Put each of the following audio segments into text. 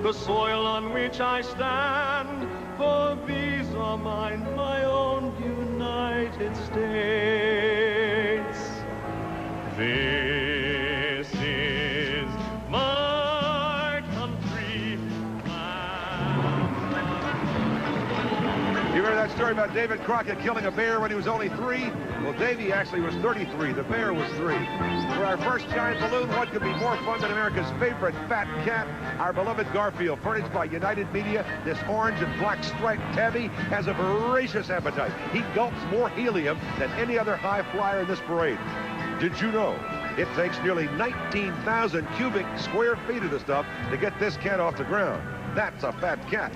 the soil on which I stand, for these are mine, my own United States. This is my country. You heard that story about David Crockett killing a bear when he was only 3? Well, Davy actually was 33. The bear was 3. For our first giant balloon, what could be more fun than America's favorite fat cat? Our beloved Garfield, furnished by United Media. This orange and black striped tabby has a voracious appetite. He gulps more helium than any other high flyer in this parade. Did you know it takes nearly 19,000 cubic square feet of the stuff to get this cat off the ground? That's a fat cat.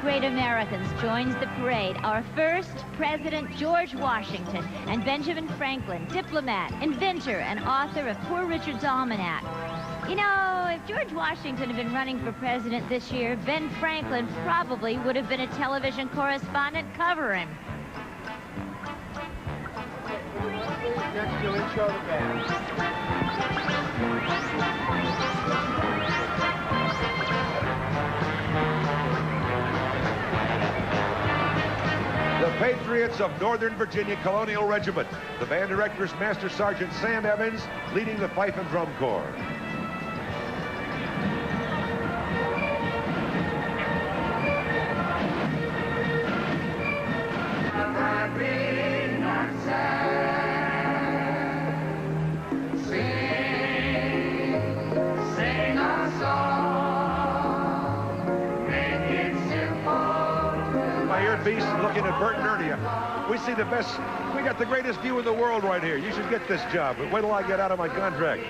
Great Americans joins the parade. Our first President, George Washington, and Benjamin Franklin, diplomat, inventor, and author of Poor Richard's Almanac. You know, if George Washington had been running for president this year, Ben Franklin probably would have been a television correspondent covering. Next, you'll intro the band. The Patriots of Northern Virginia Colonial Regiment. The band director is Master Sergeant Sam Evans, leading the Fife and Drum Corps. Beast looking at Bert and Ernie. We see the best, we got the greatest view in the world right here. You should get this job, but wait till I get out of my contract.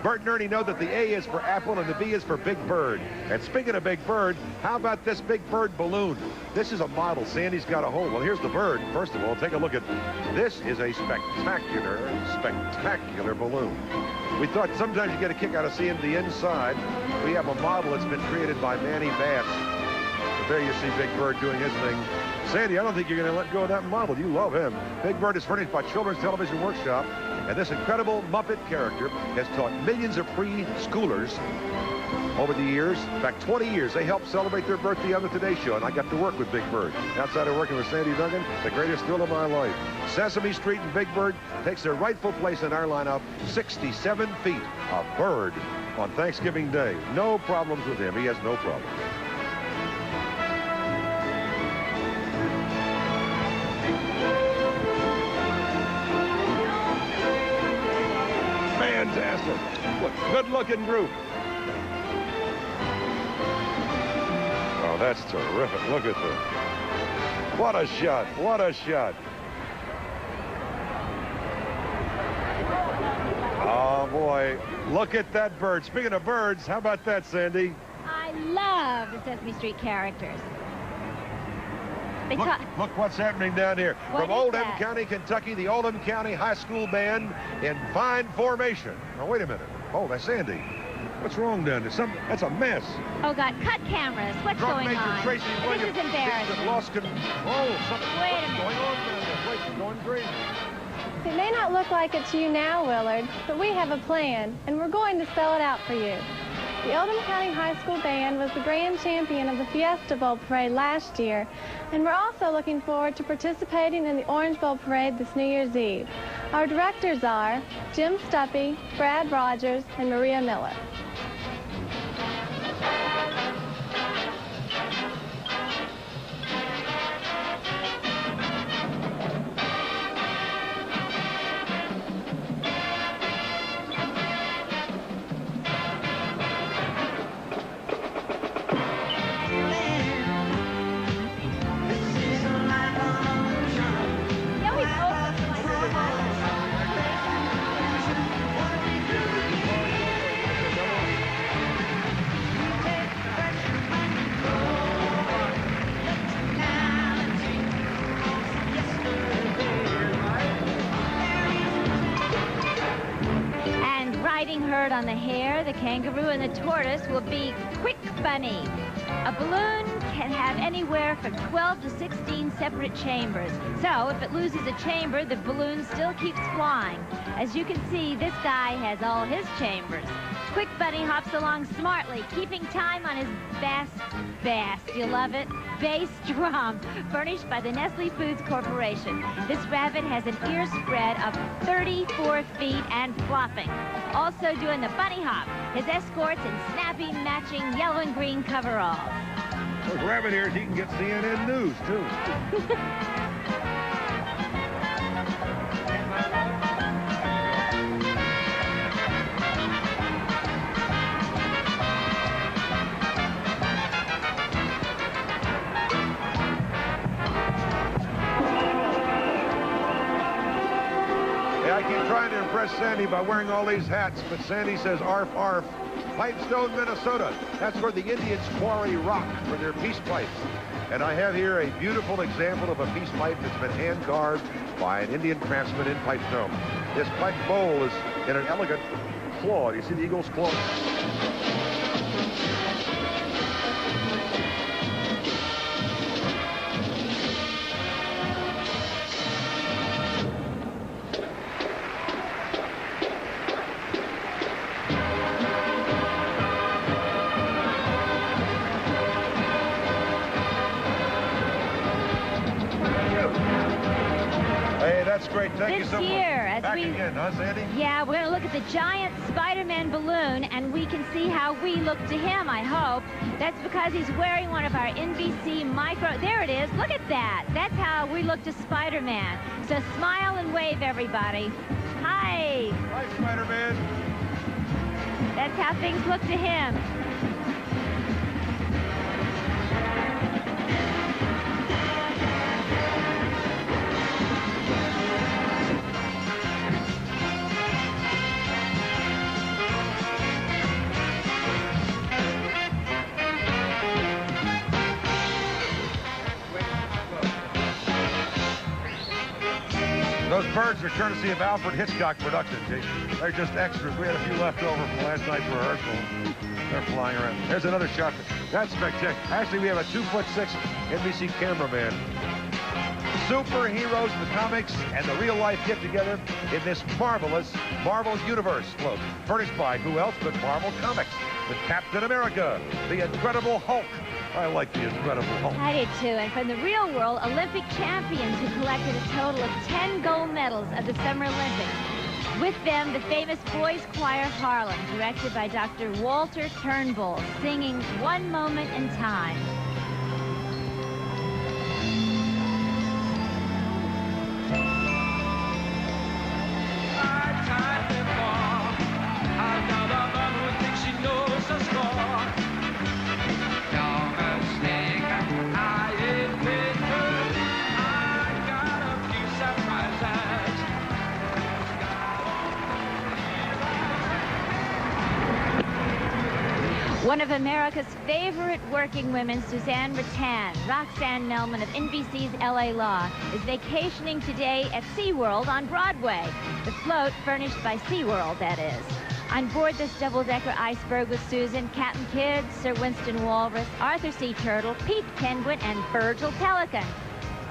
Bert and Ernie know that the A is for apple and the B is for Big Bird. And speaking of Big Bird, how about this Big Bird balloon? This is a model Sandy's got a hold. Well, here's the bird. First of all, take a look at, this is a spectacular balloon. We thought sometimes you get a kick out of seeing the inside. We have a model that's been created by Manny Bass. But there you see Big Bird doing his thing. Sandy, I don't think you're going to let go of that model. You love him. Big Bird is furnished by Children's Television Workshop, and this incredible Muppet character has taught millions of preschoolers over the years. In fact, 20 years. They helped celebrate their birthday on the Today Show, and I got to work with Big Bird. Outside of working with Sandy Duggan, the greatest thrill of my life. Sesame Street and Big Bird takes their rightful place in our lineup. 67 feet of Bird on Thanksgiving Day. No problems with him. He has no problems. Fantastic. Good-looking group. Oh, that's terrific. Look at this. What a shot. What a shot. Oh, boy. Look at that bird. Speaking of birds, how about that, Sandy? I love the Sesame Street characters. Look what's happening down here. What From Oldham County, Kentucky, the Oldham County High School Band in fine formation. Now, wait a minute. Oh, that's Sandy. What's wrong down there? That's a mess. Oh, God. Cut cameras. What's going on? Tracy This is embarrassing. Lost something. Wait a minute. What's going on down there? Wait, you're going crazy. It may not look like it to you now, Willard, but we have a plan, and we're going to spell it out for you. The Oldham County High School Band was the grand champion of the Fiesta Bowl Parade last year, and we're also looking forward to participating in the Orange Bowl Parade this New Year's Eve. Our directors are Jim Stuppy, Brad Rogers, and Maria Miller. fighting herd on the hare, the kangaroo, and the tortoise will be Quick Bunny. A balloon can have anywhere from 12 to 16 separate chambers. So if it loses a chamber, the balloon still keeps flying. As you can see, this guy has all his chambers. Quick Bunny hops along smartly, keeping time on his bass, you love it, bass drum, furnished by the Nestle Foods Corporation. This rabbit has an ear spread of 34 feet and flopping. Also doing the bunny hop, his escorts in snappy, matching yellow and green coveralls. Those rabbit ears, he can get CNN News, too. I keep trying to impress Sandy by wearing all these hats, but Sandy says arf, arf. Pipestone, Minnesota. That's where the Indians quarry rock for their peace pipes. And I have here a beautiful example of a peace pipe that's been hand-carved by an Indian craftsman in Pipestone. This pipe bowl is in an elegant claw. Do you see the eagle's claw? That's great. Thank you so much. Back again, huh, Sandy? Yeah, we're going to look at the giant Spider-Man balloon, and we can see how we look to him, I hope. That's because he's wearing one of our NBC micro... There it is. Look at that. That's how we look to Spider-Man. So smile and wave, everybody. Hi. Hi, Spider-Man. That's how things look to him. Those birds are courtesy of Alfred Hitchcock Productions. They're just extras. We had a few left over from last night's rehearsal. They're flying around. There's another shot. That's spectacular. Actually, we have a 2'6" NBC cameraman. Superheroes in the comics and the real life get together in this marvelous Marvel Universe float. Furnished by who else but Marvel Comics? With Captain America, the Incredible Hulk. I like the Incredible Hulk. I did too. And from the real world, Olympic champions who collected a total of 10 gold medals at the Summer Olympics. With them, the famous Boys Choir Harlem, directed by Dr. Walter Turnbull, singing One Moment in Time. One of America's favorite working women, Suzanne Rattan, Roxanne Melman of NBC's LA Law, is vacationing today at SeaWorld on Broadway. The float furnished by SeaWorld, that is. On board this double-decker iceberg with Susan, Captain Kidd, Sir Winston Walrus, Arthur C. Turtle, Pete Penguin, and Virgil Pelican.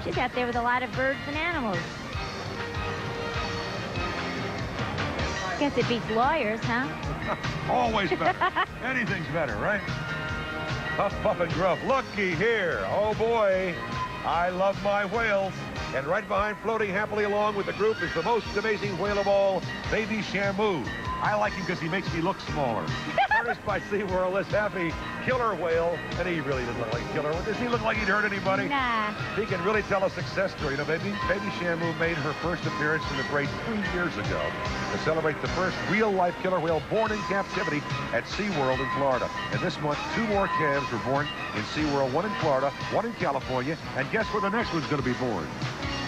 She's out there with a lot of birds and animals. Guess it beats lawyers, huh? Always better. Anything's better, right? Puff, puff, and gruff. Looky here. Oh, boy. I love my whales. And right behind, floating happily along with the group, is the most amazing whale of all, Baby Shamu. I like him because he makes me look smaller. Furnished by SeaWorld, this happy killer whale, and he really doesn't look like a killer. Does he look like he'd hurt anybody? Nah. He can really tell a success story. You know, Baby Shamu made her first appearance in the parade 3 years ago to celebrate the first real-life killer whale born in captivity at SeaWorld in Florida. And this month, 2 more calves were born in SeaWorld, 1 in Florida, 1 in California, and guess where the next one's going to be born?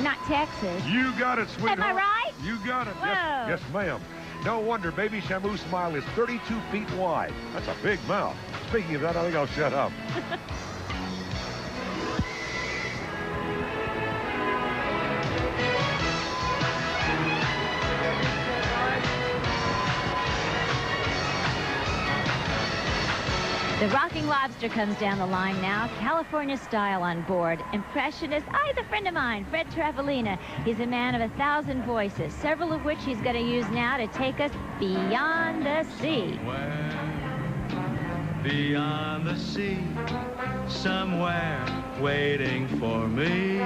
Not Texas. You got it, sweetheart. Am I right? You got it. Whoa. Yes, ma'am. No wonder Baby Shamu's smile is 32 feet wide. That's a big mouth. Speaking of that, I think I'll shut up. The Rocking Lobster comes down the line now. California style on board. Impressionist. He's a friend of mine, Fred Travelina. He's a man of 1,000 voices, several of which he's going to use now to take us beyond the sea. Beyond the sea, somewhere waiting for me,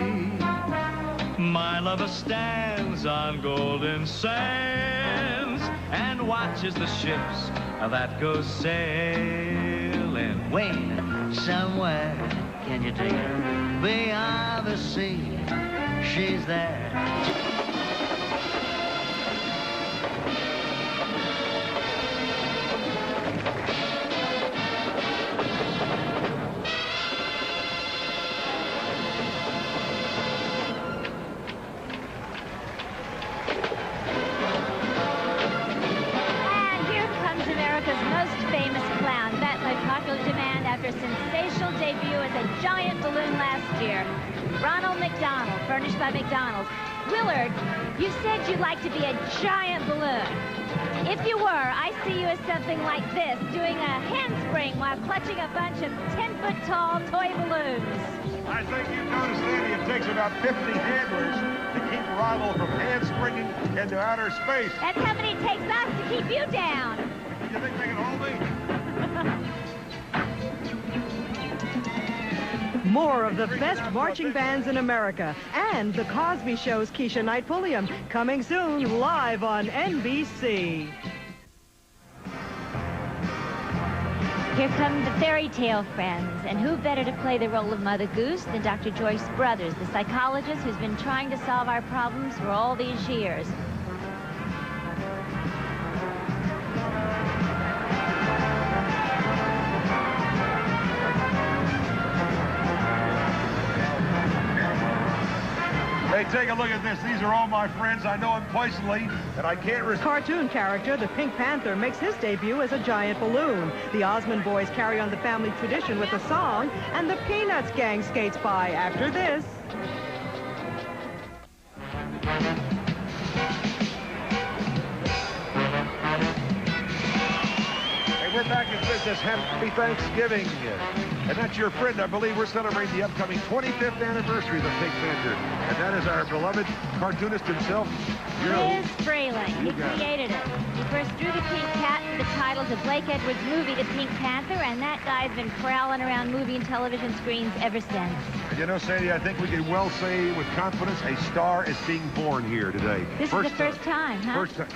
my lover stands on golden sands and watches the ships that go sailing. Wait, somewhere, can you take her? Beyond the sea, she's there. Sensational debut as a giant balloon last year. Ronald McDonald, furnished by McDonald's. Willard, you said you'd like to be a giant balloon. If you were, I see you as something like this, doing a handspring while clutching a bunch of 10-foot-tall toy balloons. I think you've noticed, Andy, it takes about 50 handlers to keep a rival from handspringing into outer space. That's how many it takes us to keep you down. You think they can hold me? More of the best marching bands in America and the Cosby Show's Keisha Knight Pulliam coming soon live on NBC. Here come the fairy tale friends, and who better to play the role of Mother Goose than Dr. Joyce Brothers, the psychologist who's been trying to solve our problems for all these years. Hey, take a look at this. These are all my friends. I know them personally, and I can't resist. Cartoon character, the Pink Panther, makes his debut as a giant balloon. The Osmond boys carry on the family tradition with a song, and the Peanuts gang skates by after this. Hey, we're back in business. Happy Thanksgiving. And that's your friend. I believe we're celebrating the upcoming 25th anniversary of the Pink Panther. And that is our beloved cartoonist himself, Liz Frayling. He created it. He first drew the Pink Cat for the title to Blake Edwards' movie, The Pink Panther, and that guy's been prowling around movie and television screens ever since. You know, Sandy, I think we can well say with confidence a star is being born here today. This is the first time, huh? First time.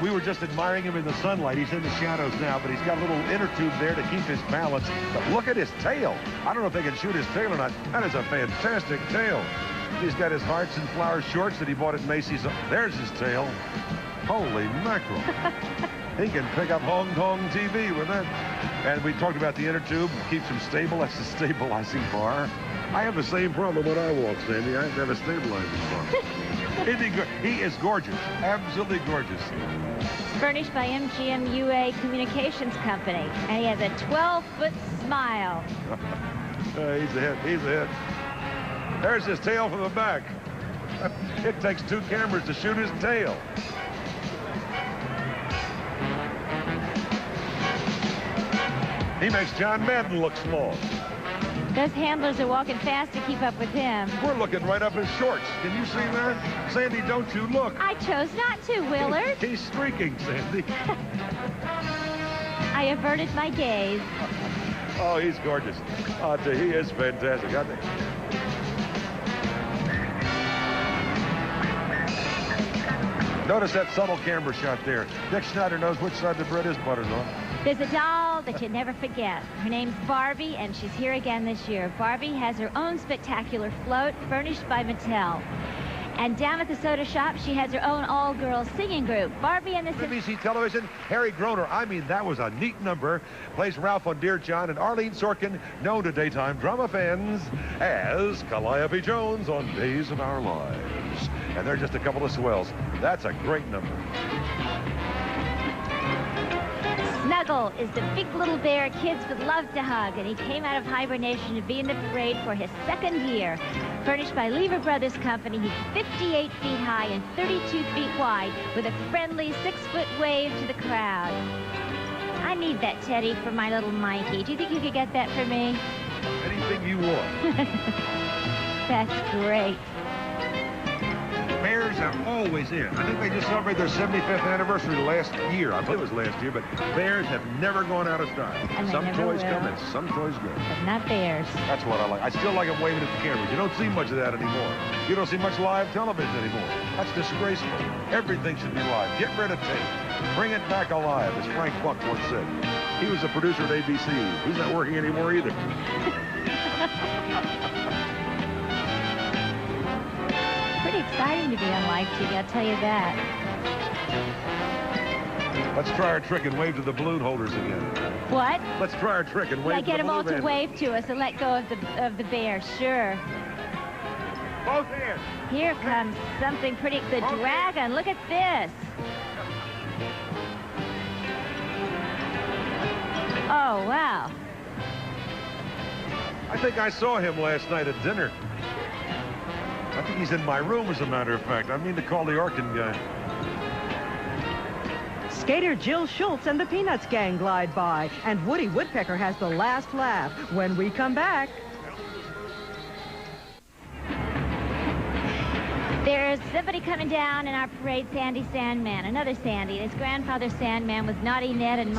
We were just admiring him in the sunlight. He's in the shadows now, but he's got a little inner tube there to keep his balance. But look at his tail. I don't know if they can shoot his tail or not. That is a fantastic tail. He's got his hearts and flowers shorts that he bought at Macy's. There's his tail. Holy mackerel. He can pick up Hong Kong TV with that. And we talked about the inner tube. Keeps him stable. That's the stabilizing bar. I have the same problem when I walk, Sandy. I have a stabilizing bar. He is gorgeous. Absolutely gorgeous. Furnished by MGM UA Communications Company. And he has a 12-foot smile. He's a hit. He's a hit. There's his tail from the back. It takes 2 cameras to shoot his tail. He makes John Madden look small. Those handlers are walking fast to keep up with him. We're looking right up his shorts. Can you see that? Sandy, don't you look. I chose not to, Willard. He's streaking, Sandy. I averted my gaze. Oh, he's gorgeous. Oh, he is fantastic. Notice that subtle camera shot there. Dick Schneider knows which side the bread is buttered on. There's a doll that you never forget. Her name's Barbie, and she's here again this year. Barbie has her own spectacular float, furnished by Mattel. And down at the soda shop, she has her own all-girls singing group. Barbie and the... NBC television, Harry Groner. I mean, that was a neat number. Plays Ralph on Dear John, and Arlene Sorkin, known to daytime drama fans as Calliope Jones on Days of Our Lives. And they're just a couple of swells. That's a great number. Snuggle is the big little bear kids would love to hug, and he came out of hibernation to be in the parade for his 2nd year. Furnished by Lever Brothers Company, he's 58 feet high and 32 feet wide, with a friendly 6-foot wave to the crowd. I need that teddy for my little Mikey. Do you think you could get that for me? Anything you want. That's great. Bears are always in. I think they just celebrated their 75th anniversary last year. I believe it was last year, but Bears have never gone out of style. And some never toys will. come and some toys go. But not Bears. That's what I like. I still like them waving at the cameras. You don't see much of that anymore. You don't see much live television anymore. That's disgraceful. Everything should be live. Get rid of tape. Bring it back alive, as Frank Buck once said. He was a producer at ABC. He's not working anymore either. Pretty exciting to be on live TV, I'll tell you that. Let's try our trick and wave to the balloon holders again. What? Let's try our trick and wave Yeah, to get the them all balloon to man. wave to us and let go of the bear, sure. Both hands. Here comes something pretty, the dragon, look at this. Oh, wow. I think I saw him last night at dinner. I think he's in my room, as a matter of fact. I mean to call the Arkin guy. Skater Jill Schultz and the Peanuts gang glide by, and Woody Woodpecker has the last laugh when we come back. There's somebody coming down in our parade, Sandy Sandman, another Sandy. His grandfather Sandman with Naughty Ned and...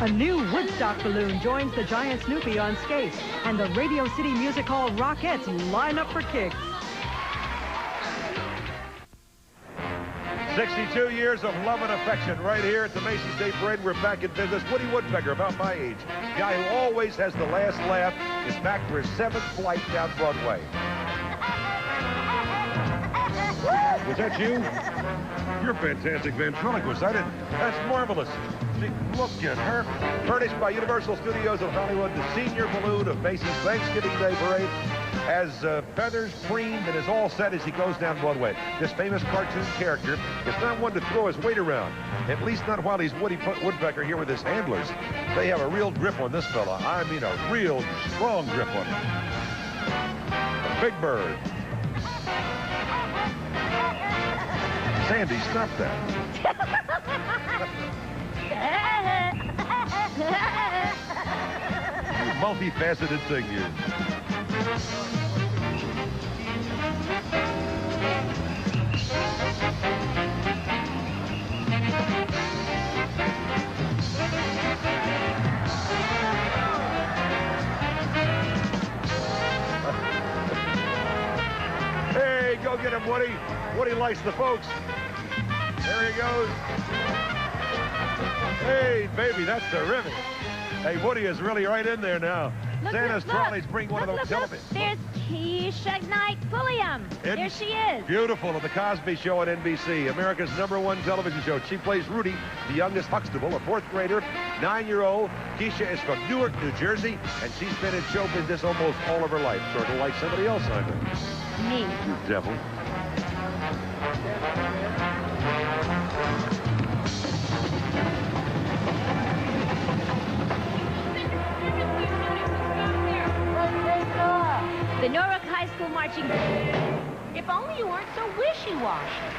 A new Woodstock balloon joins the giant Snoopy on skates, and the Radio City Music Hall Rockettes line up for kicks. 62 years of love and affection right here at the Macy's Day Parade. We're back in business. Woody Woodpecker, about my age, guy who always has the last laugh, is back for his 7th flight down Broadway. Was that you? You're a fantastic ventriloquist. That's marvelous. See, look at her. Furnished by Universal Studios of Hollywood, the senior balloon of Macy's Thanksgiving Day Parade has feathers preened and is all set as he goes down Broadway. This famous cartoon character is not one to throw his weight around, at least not while he's Woody Woodpecker here with his handlers. They have a real grip on this fella. I mean a real strong grip on him. A big bird. Sandy, stop that. You multifaceted thing, you. Hey, go get him, Woody. Woody likes the folks. There he goes. Hey, baby, that's terrific. Hey, Woody is really right in there now. Santa's trolleys bring one of those television. There's Keisha Knight Pulliam. There she is. Beautiful of the Cosby Show on NBC, America's #1 television show. She plays Rudy, the youngest Huxtable, a 4th grader, 9-year-old. Keisha is from Newark, New Jersey, and she's been in show business almost all of her life, sort of like somebody else I know. Me. You devil. The Norwalk High School marching band. If only you weren't so wishy-washy.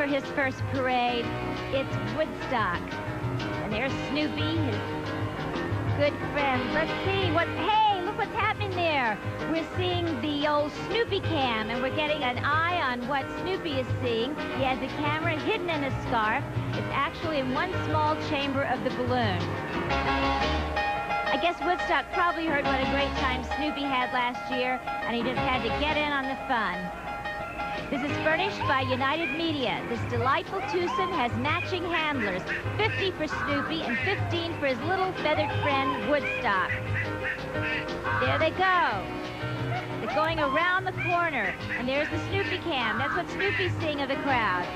His first parade, it's Woodstock. And there's Snoopy, his good friend. Let's see hey, look what's happening there. We're seeing the old Snoopy cam, and we're getting an eye on what Snoopy is seeing. He has the camera hidden in a scarf. It's actually in one small chamber of the balloon. I guess Woodstock probably heard what a great time Snoopy had last year, and he just had to get in on the fun. This is furnished by United Media. This delightful twosome has matching handlers, 50 for Snoopy and 15 for his little feathered friend, Woodstock. There they go. They're going around the corner, and there's the Snoopy cam. That's what Snoopy's seeing of the crowd.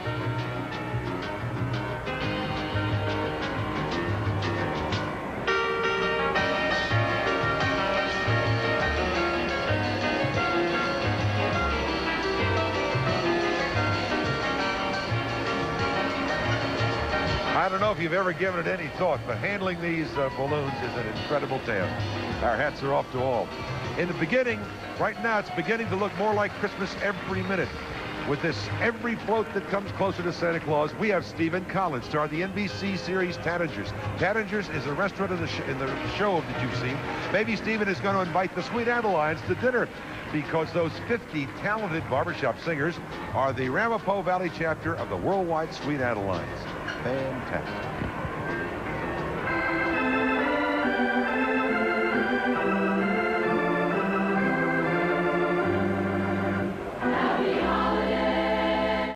don't know if you've ever given it any thought, but handling these balloons is an incredible task. Our hats are off to all. In the beginning, right now, it's beginning to look more like Christmas every minute. With this, every float that comes closer to Santa Claus, we have Stephen Collins, star of the NBC series Tanagers. Tanagers is a restaurant in the show that you've seen. Maybe Stephen is going to invite the Sweet Adelines to dinner because those 50 talented barbershop singers are the Ramapo Valley chapter of the worldwide Sweet Adelines. Fantastic.